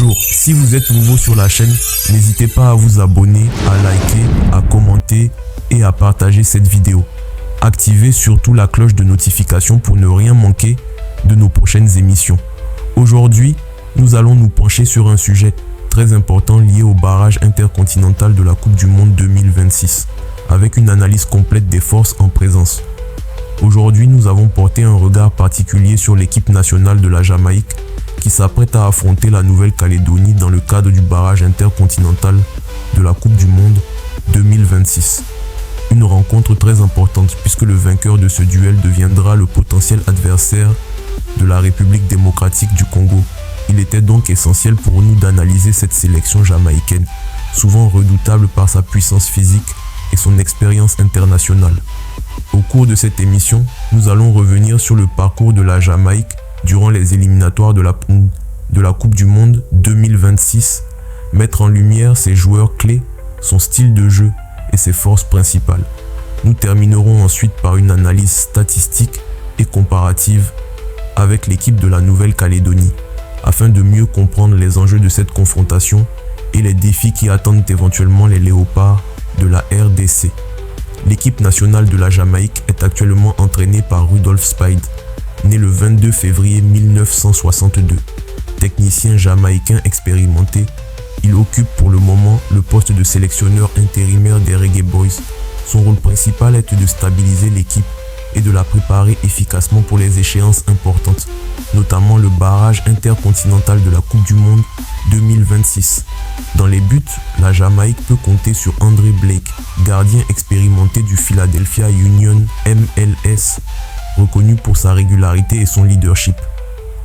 Bonjour, si vous êtes nouveau sur la chaîne, n'hésitez pas à vous abonner, à liker, à commenter et à partager cette vidéo. Activez surtout la cloche de notification pour ne rien manquer de nos prochaines émissions. Aujourd'hui, nous allons nous pencher sur un sujet très important lié au barrage intercontinental de la Coupe du Monde 2026, avec une analyse complète des forces en présence. Aujourd'hui, nous avons porté un regard particulier sur l'équipe nationale de la Jamaïque qui s'apprête à affronter la Nouvelle-Calédonie dans le cadre du barrage intercontinental de la Coupe du Monde 2026. Une rencontre très importante puisque le vainqueur de ce duel deviendra le potentiel adversaire de la République démocratique du Congo. Il était donc essentiel pour nous d'analyser cette sélection jamaïcaine, souvent redoutable par sa puissance physique et son expérience internationale. Au cours de cette émission, nous allons revenir sur le parcours de la Jamaïque durant les éliminatoires de la Coupe du Monde 2026, mettre en lumière ses joueurs clés, son style de jeu et ses forces principales. Nous terminerons ensuite par une analyse statistique et comparative avec l'équipe de la Nouvelle-Calédonie, afin de mieux comprendre les enjeux de cette confrontation et les défis qui attendent éventuellement les léopards de la RDC. L'équipe nationale de la Jamaïque est actuellement entraînée par Rudolf Speid, né le 22 février 1962. Technicien jamaïcain expérimenté, il occupe pour le moment le poste de sélectionneur intérimaire des Reggae Boys. Son rôle principal est de stabiliser l'équipe et de la préparer efficacement pour les échéances importantes, notamment le barrage intercontinental de la Coupe du Monde 2026. Dans les buts, la Jamaïque peut compter sur André Blake, gardien expérimenté du Philadelphia Union MLS, reconnu pour sa régularité et son leadership.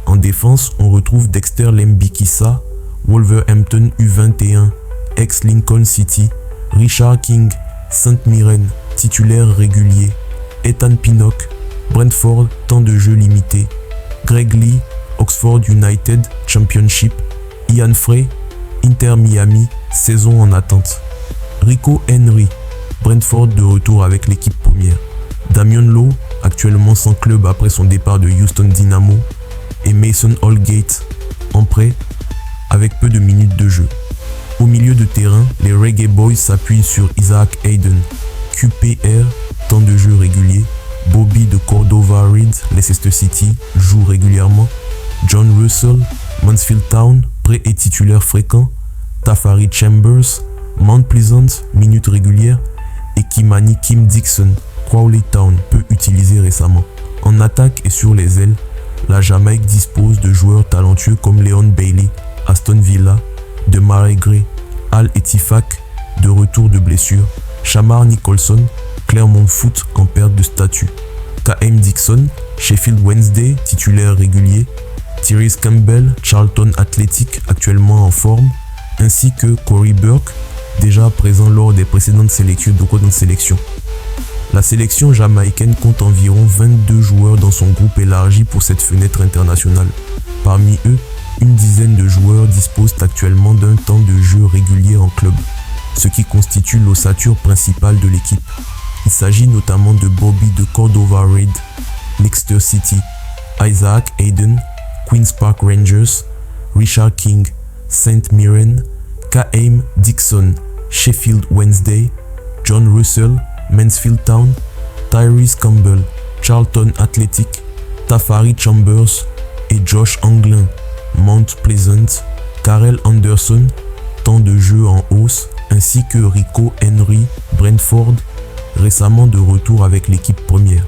En défense, on retrouve Dexter Lembikisa, Wolverhampton U21, ex-Lincoln City, Richard King, St Mirren, titulaire régulier, Ethan Pinnock, Brentford, temps de jeu limité, Greg Lee, Oxford United Championship, Ian Frey, Inter Miami, saison en attente, Rico Henry, Brentford de retour avec l'équipe première, Damian Lowe, actuellement sans club après son départ de Houston Dynamo, et Mason Holgate, en prêt, avec peu de minutes de jeu. Au milieu de terrain, les Reggae Boys s'appuient sur Isaac Hayden, QPR, temps de jeu régulier, Bobby de Cordova Reed, Leicester City, joue régulièrement, John Russell, Mansfield Town, prêt et titulaire fréquent, Tafari Chambers, Mount Pleasant, minutes régulières, et Kimani Kim Dixon, Crawley Town, peu utilisé récemment. En attaque et sur les ailes, la Jamaïque dispose de joueurs talentueux comme Leon Bailey, Aston Villa, Demarai Gray, Al Etifak, de retour de blessure, Shamar Nicholson, Clermont Foot en perte de statut, KM Dixon, Sheffield Wednesday, titulaire régulier, Tyrese Campbell, Charlton Athletic, actuellement en forme, ainsi que Corey Burke, déjà présent lors des précédentes sélections. La sélection jamaïcaine compte environ 22 joueurs dans son groupe élargi pour cette fenêtre internationale. Parmi eux, une dizaine de joueurs disposent actuellement d'un temps de jeu régulier en club, ce qui constitue l'ossature principale de l'équipe. Il s'agit notamment de Bobby de Cordova Reed, Leicester City, Isaac Hayden, Queen's Park Rangers, Richard King, St Mirren, KM Dixon, Sheffield Wednesday, John Russell, Mansfield Town, Tyrese Campbell, Charlton Athletic, Tafari Chambers et Josh Anglin, Mount Pleasant, Karel Anderson, temps de jeu en hausse, ainsi que Rico Henry, Brentford, récemment de retour avec l'équipe première.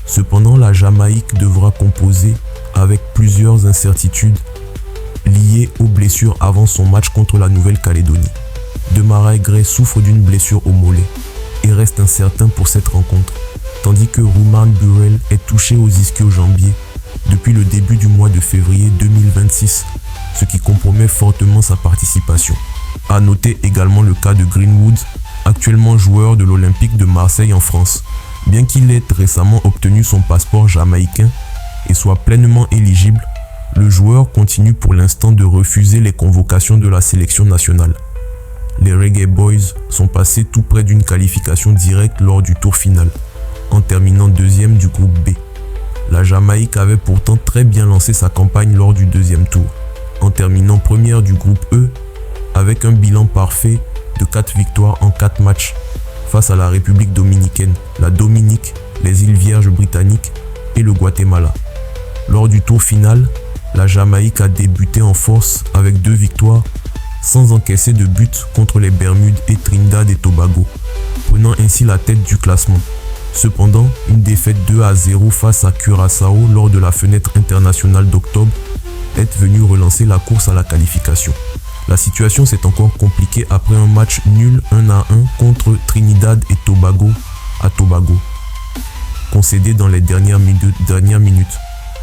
Cependant, la Jamaïque devra composer avec plusieurs incertitudes liées aux blessures avant son match contre la Nouvelle-Calédonie. Demarai Gray souffre d'une blessure au mollet et reste incertain pour cette rencontre, tandis que Rouman Burrell est touché aux ischio-jambiers depuis le début du mois de février 2026, ce qui compromet fortement sa participation. À noter également le cas de Greenwood, actuellement joueur de l'Olympique de Marseille en France. Bien qu'il ait récemment obtenu son passeport jamaïcain et soit pleinement éligible, le joueur continue pour l'instant de refuser les convocations de la sélection nationale. Les Reggae Boys sont passés tout près d'une qualification directe lors du tour final, en terminant deuxième du groupe B. La Jamaïque avait pourtant très bien lancé sa campagne lors du deuxième tour, en terminant première du groupe E avec un bilan parfait de 4 victoires en 4 matchs face à la République dominicaine, la Dominique, les îles Vierges britanniques et le Guatemala. Lors du tour final, la Jamaïque a débuté en force avec 2 victoires sans encaisser de but contre les Bermudes et Trinidad et Tobago, prenant ainsi la tête du classement. Cependant, une défaite 2-0 face à Curaçao lors de la fenêtre internationale d'octobre est venue relancer la course à la qualification. La situation s'est encore compliquée après un match nul 1-1 contre Trinidad et Tobago à Tobago, concédé dans les dernières minutes.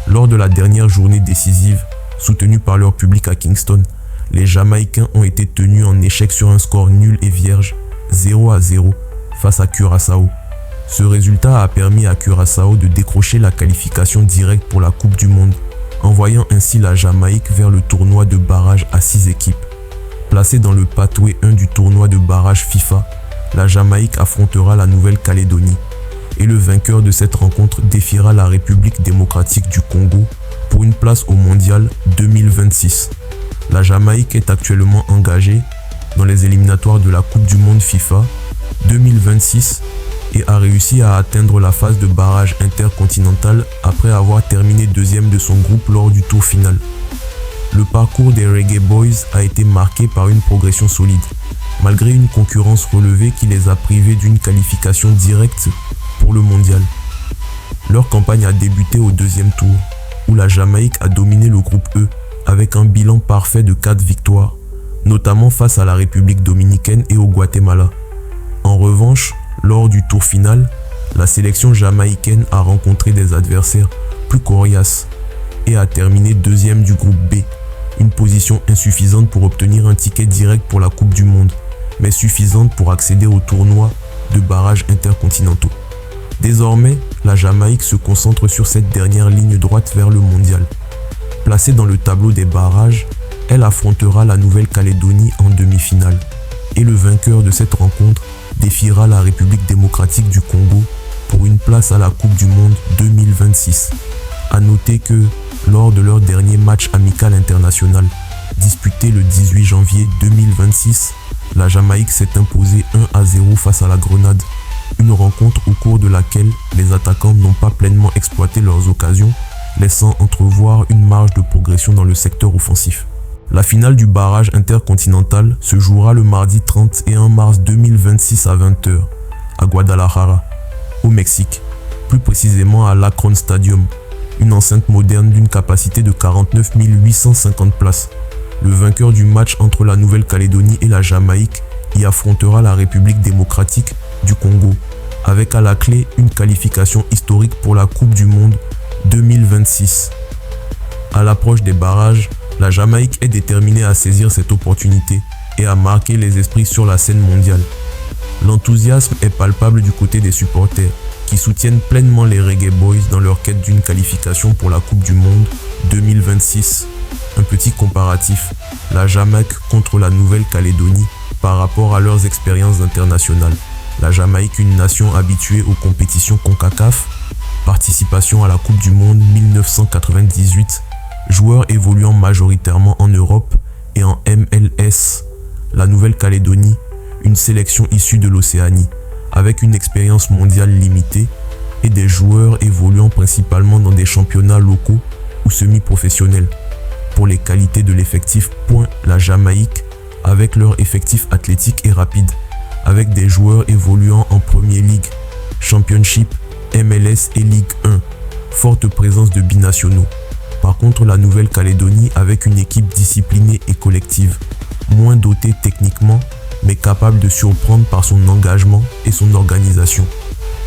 Lors de la dernière journée décisive, soutenue par leur public à Kingston, les Jamaïcains ont été tenus en échec sur un score nul et vierge, 0-0 face à Curaçao. Ce résultat a permis à Curaçao de décrocher la qualification directe pour la Coupe du Monde, envoyant ainsi la Jamaïque vers le tournoi de barrage à 6 équipes. Placée dans le pathway 1 du tournoi de barrage FIFA, la Jamaïque affrontera la Nouvelle-Calédonie et le vainqueur de cette rencontre défiera la République démocratique du Congo pour une place au Mondial 2026. La Jamaïque est actuellement engagée dans les éliminatoires de la Coupe du Monde FIFA 2026 et a réussi à atteindre la phase de barrage intercontinental après avoir terminé deuxième de son groupe lors du tour final. Le parcours des Reggae Boys a été marqué par une progression solide, malgré une concurrence relevée qui les a privés d'une qualification directe pour le mondial. Leur campagne a débuté au deuxième tour, où la Jamaïque a dominé le groupe E avec un bilan parfait de 4 victoires, notamment face à la République dominicaine et au Guatemala. En revanche, lors du tour final, la sélection jamaïcaine a rencontré des adversaires plus coriaces et a terminé deuxième du groupe B, une position insuffisante pour obtenir un ticket direct pour la Coupe du Monde, mais suffisante pour accéder au tournoi de barrages intercontinentaux. Désormais, la Jamaïque se concentre sur cette dernière ligne droite vers le mondial. Placée dans le tableau des barrages, elle affrontera la Nouvelle-Calédonie en demi-finale et le vainqueur de cette rencontre défiera la République démocratique du Congo pour une place à la Coupe du Monde 2026. A noter que, lors de leur dernier match amical international, disputé le 18 janvier 2026, la Jamaïque s'est imposée 1-0 face à la Grenade, une rencontre au cours de laquelle les attaquants n'ont pas pleinement exploité leurs occasions, laissant entrevoir une marge de progression dans le secteur offensif. La finale du barrage intercontinental se jouera le mardi 31 mars 2026 à 20h à Guadalajara, au Mexique, plus précisément à l'Akron Stadium, une enceinte moderne d'une capacité de 49 850 places. Le vainqueur du match entre la Nouvelle-Calédonie et la Jamaïque y affrontera la République démocratique du Congo, avec à la clé une qualification historique pour la Coupe du Monde 2026. À l'approche des barrages, la Jamaïque est déterminée à saisir cette opportunité et à marquer les esprits sur la scène mondiale. L'enthousiasme est palpable du côté des supporters, qui soutiennent pleinement les Reggae Boys dans leur quête d'une qualification pour la Coupe du Monde 2026. Un petit comparatif, la Jamaïque contre la Nouvelle-Calédonie par rapport à leurs expériences internationales. La Jamaïque, une nation habituée aux compétitions CONCACAF, participation à la Coupe du Monde 1998, joueurs évoluant majoritairement en Europe et en MLS. La Nouvelle-Calédonie, une sélection issue de l'Océanie, avec une expérience mondiale limitée et des joueurs évoluant principalement dans des championnats locaux ou semi-professionnels. Pour les qualités de l'effectif, la Jamaïque, avec leur effectif athlétique et rapide, avec des joueurs évoluant en Premier League, Championship, MLS et Ligue 1, forte présence de binationaux. Par contre, la Nouvelle-Calédonie avec une équipe disciplinée et collective, moins dotée techniquement, mais capable de surprendre par son engagement et son organisation.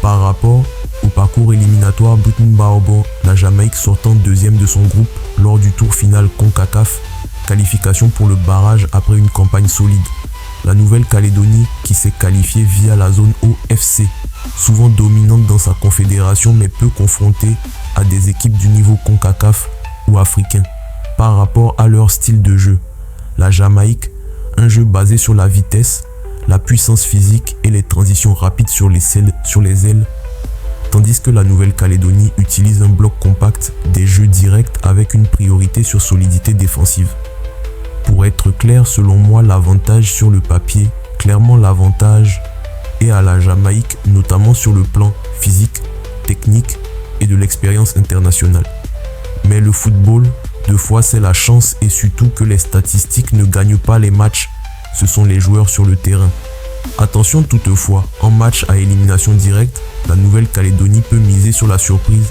Par rapport au parcours éliminatoire Butenbaobo, la Jamaïque sortant deuxième de son groupe lors du tour final CONCACAF, qualification pour le barrage après une campagne solide. La Nouvelle-Calédonie qui s'est qualifiée via la zone OFC, souvent dominante dans sa confédération mais peu confrontée à des équipes du niveau CONCACAF ou africain par rapport à leur style de jeu. La Jamaïque, un jeu basé sur la vitesse, la puissance physique et les transitions rapides sur les ailes, tandis que la Nouvelle-Calédonie utilise un bloc compact, des jeux directs avec une priorité sur solidité défensive. Pour être clair, selon moi, l'avantage sur le papier, clairement l'avantage est à la Jamaïque, notamment sur le plan physique, technique et de l'expérience internationale. Mais le football, deux fois, c'est la chance et surtout que les statistiques ne gagnent pas les matchs, ce sont les joueurs sur le terrain. Attention toutefois, en match à élimination directe, la Nouvelle-Calédonie peut miser sur la surprise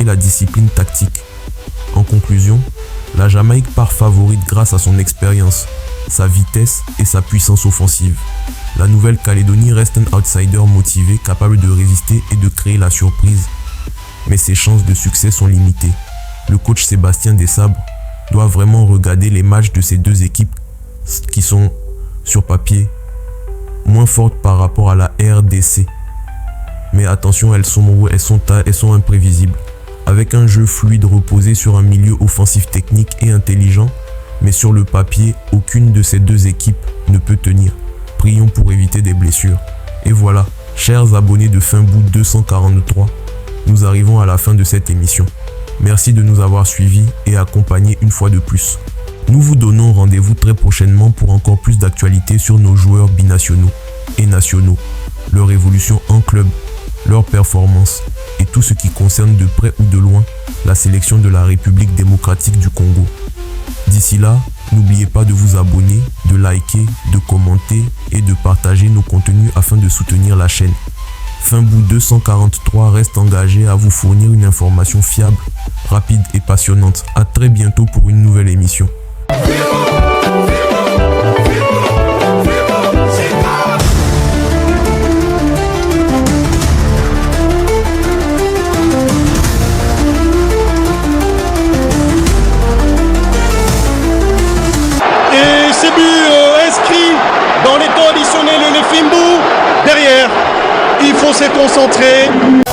et la discipline tactique. En conclusion, la Jamaïque part favorite grâce à son expérience, sa vitesse et sa puissance offensive. La Nouvelle-Calédonie reste un outsider motivé, capable de résister et de créer la surprise. Mais ses chances de succès sont limitées. Le coach Sébastien Desabre doit vraiment regarder les matchs de ces deux équipes qui sont, sur papier, moins fortes par rapport à la RDC. Mais attention, elles sont imprévisibles. Avec un jeu fluide reposé sur un milieu offensif technique et intelligent, mais sur le papier, aucune de ces deux équipes ne peut tenir. Prions pour éviter des blessures. Et voilà, chers abonnés de Finbout 243, nous arrivons à la fin de cette émission. Merci de nous avoir suivis et accompagnés une fois de plus. Nous vous donnons rendez-vous très prochainement pour encore plus d'actualités sur nos joueurs binationaux et nationaux, leur évolution en club, leurs performances et tout ce qui concerne de près ou de loin la sélection de la République démocratique du Congo. D'ici là, n'oubliez pas de vous abonner, de liker, de commenter et de partager nos contenus afin de soutenir la chaîne. Finbout 243 reste engagé à vous fournir une information fiable, rapide et passionnante. À très bientôt pour une nouvelle émission. Et c'est but inscrit dans les temps additionnels et les Finbout derrière. Il faut se concentrer.